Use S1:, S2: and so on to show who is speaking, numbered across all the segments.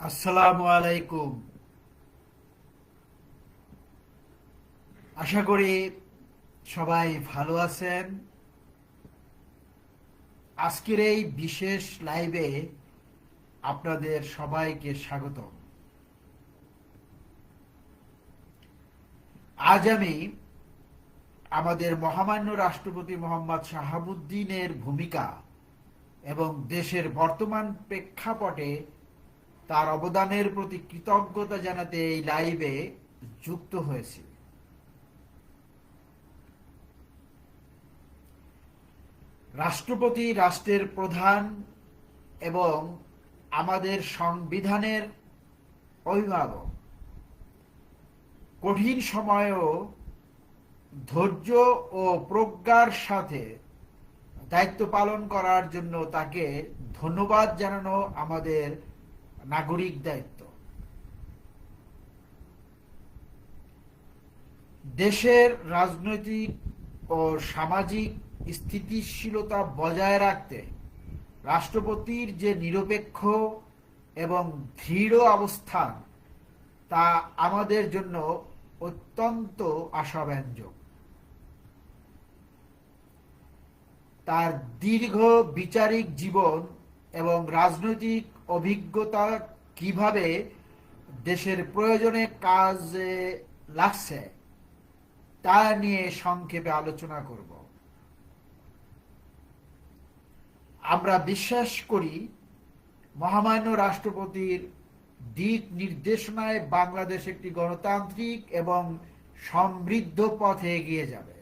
S1: আসসালামু আলাইকুম। আশা করি সবাই ভালো আছেন। আজকের এই বিশেষ লাইভে আপনাদের সবাইকে স্বাগত। আজ আমি আমাদের মহামান্য রাষ্ট্রপতি মোহাম্মদ শাহাবুদ্দিনের ভূমিকা এবং দেশের বর্তমান প্রেক্ষাপটে তার অবদানের প্রতি কৃতজ্ঞতা জানাতে এই লাইভে যুক্ত হয়েছি। রাষ্ট্রপতি রাষ্ট্রের প্রধান এবং আমাদের সংবিধানের অভিভাবক। কঠিন সময়েও ধৈর্য ও প্রজ্ঞার সাথে দায়িত্ব পালন করার জন্য তাকে ধন্যবাদ জানানো আমাদের নাগরিক দায়িত্ব। দেশের রাজনৈতিক ও সামাজিক স্থিতিশীলতা বজায় রাখতে রাষ্ট্রপতির যে নিরপেক্ষ এবং দৃঢ় অবস্থান তা আমাদের জন্য অত্যন্ত আশাব্যঞ্জক। তার দীর্ঘ বিচারিক জীবন এবং রাজনৈতিক অভিজ্ঞতা কিভাবে দেশের প্রয়োজনে কাজে লাগছে তা নিয়ে সংক্ষেপে আলোচনা করব। আমরা বিশ্বাস করি মহামান্য রাষ্ট্রপতির দিক নির্দেশনায় বাংলাদেশ একটি গণতান্ত্রিক এবং সমৃদ্ধ পথে এগিয়ে যাবে।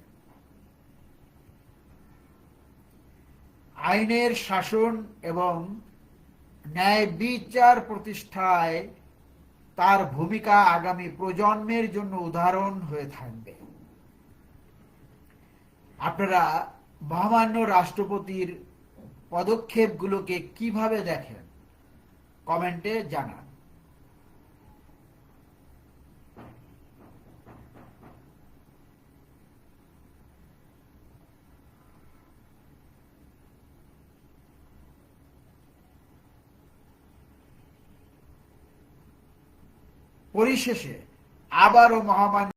S1: আইনের শাসন এবং ন্যায় বিচার প্রতিষ্ঠায় তার ভূমিকা আগামী প্রজন্মের জন্য উদাহরণ হয়ে থাকবে। আপনারা মহামান্য রাষ্ট্রপতির পদক্ষেপগুলোকে কিভাবে দেখেন কমেন্টে জানান। পরিশেষে আবারও মহামান্য